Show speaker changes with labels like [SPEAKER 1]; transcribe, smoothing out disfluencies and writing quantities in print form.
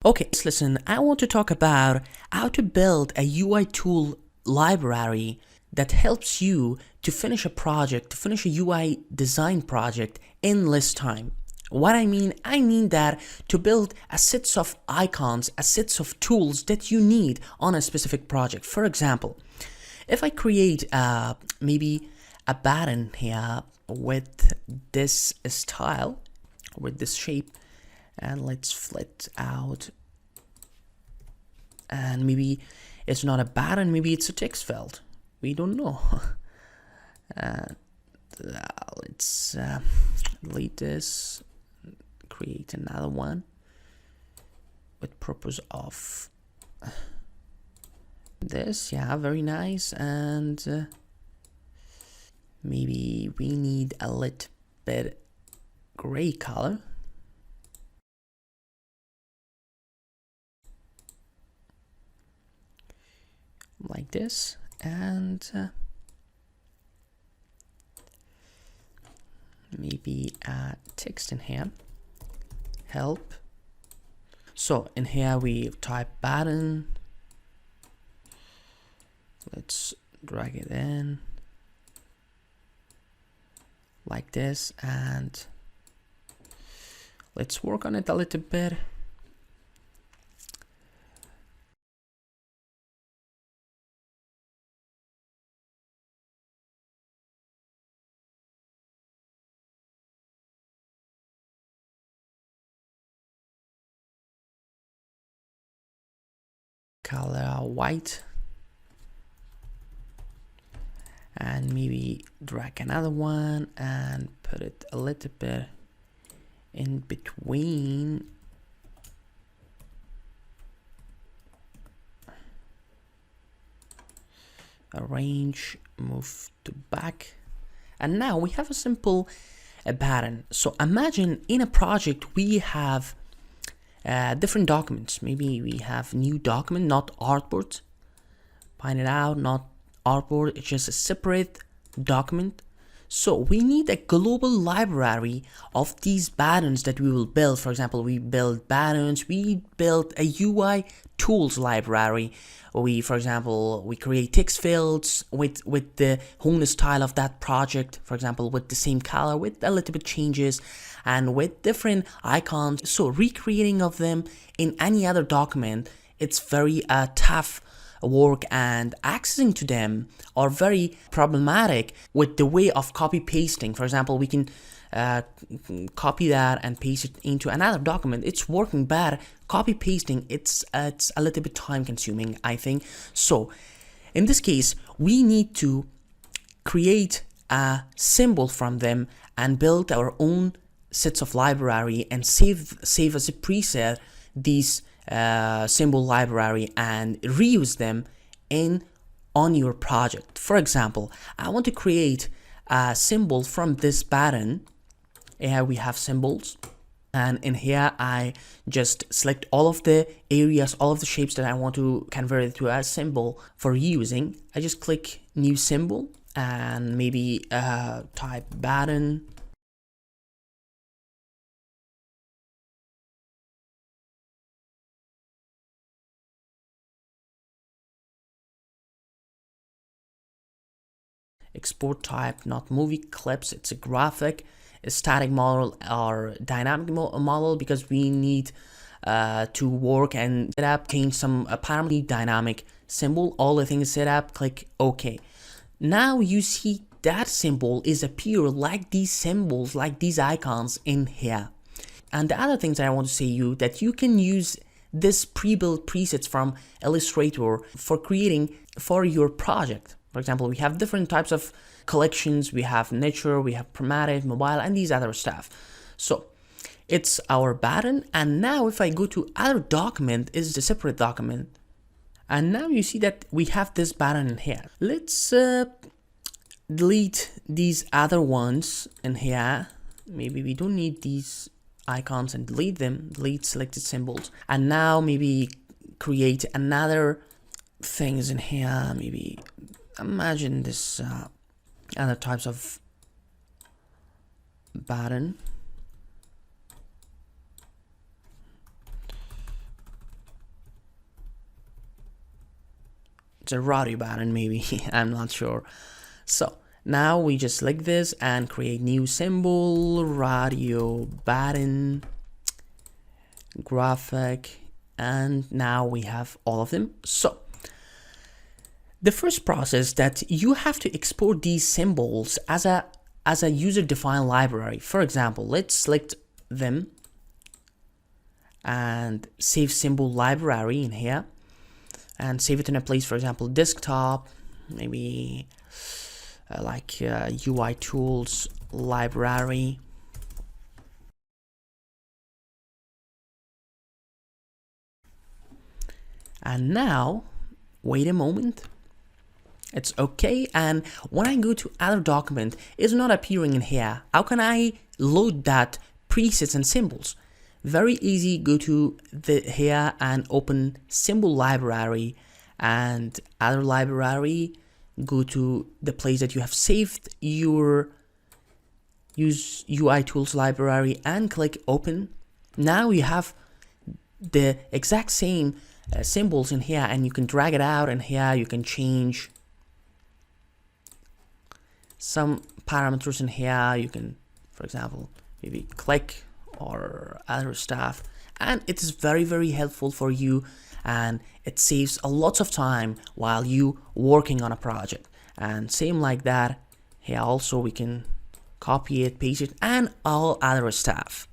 [SPEAKER 1] Okay, let's listen. I want to talk about how to build a UI tool library that helps you to finish a project, to finish a UI design project in less time. What I mean that to build a sets of icons, a sets of tools that you need on a specific project. For example, if I create maybe a button here with this style, with this shape, and let's flit out, and maybe it's not a button, maybe it's a text field, we don't know. Let's delete this, create another one with purpose of this. Yeah, very nice. And maybe we need a little bit gray color. Like this, and maybe add text in here, help. So in here we type button, let's drag it in like this, and let's work on it a little bit. Color white, and maybe drag another one and put it a little bit in between. Arrange, move to back, and now we have a simple pattern. So imagine in a project we have different documents. Maybe we have new document, not artboard. Find it out, not artboard, it's just a separate document. So we need a global library of these buttons that we will build. For example, we build buttons, we build a UI tools library. For example, we create text fields with the whole style of that project, for example, with the same color, with a little bit changes, and with different icons. So recreating of them in any other document, it's very tough work, and accessing to them are very problematic with the way of copy pasting. For example, we can copy that and paste it into another document. It's working better. Copy pasting, it's a little bit time consuming, I think. So in this case, we need to create a symbol from them and build our own sets of library and save as a preset these symbol library and reuse them on your project. For example, I want to create a symbol from this button. Here we have symbols, and in here I just select all of the areas, all of the shapes that I want to convert it to a symbol for using. I just click new symbol and maybe type button. Export type, not movie clips, it's a graphic, a static model or dynamic model, because we need to work and set up, change some parameter. Dynamic symbol, all the things set up, click OK. Now you see that symbol is appear like these symbols, like these icons in here. And the other things that I want to say you, that you can use this pre-built presets from Illustrator for creating for your project. For example, we have different types of collections. We have nature, we have primitive, mobile, and these other stuff. So it's our button. And now if I go to other document, is a separate document. And now you see that we have this button in here. Let's delete these other ones in here. Maybe we don't need these icons and delete them, delete selected symbols. And now maybe create another things in here. Maybe imagine this other types of button. it's a radio button maybe. I'm not sure. So now we just select this and create new symbol, radio button, graphic, and now we have all of them. So the first process that you have to export these symbols as a user-defined library. For example, let's select them and save symbol library in here and save it in a place, for example, desktop, maybe like UI tools library. And now, wait a moment. It's okay. And when I go to other document, it's not appearing in here. How can I load that presets and symbols? Very easy. Go to the here and open symbol library and other library. Go to the place that you have saved your use UI tools library and click open. Now you have the exact same symbols in here, and you can drag it out, and here you can change some parameters in here. You can, for example, maybe click or other stuff, and it is very helpful for you, and it saves a lot of time while you working on a project. And same like that here also, we can copy it, paste it, and all other stuff.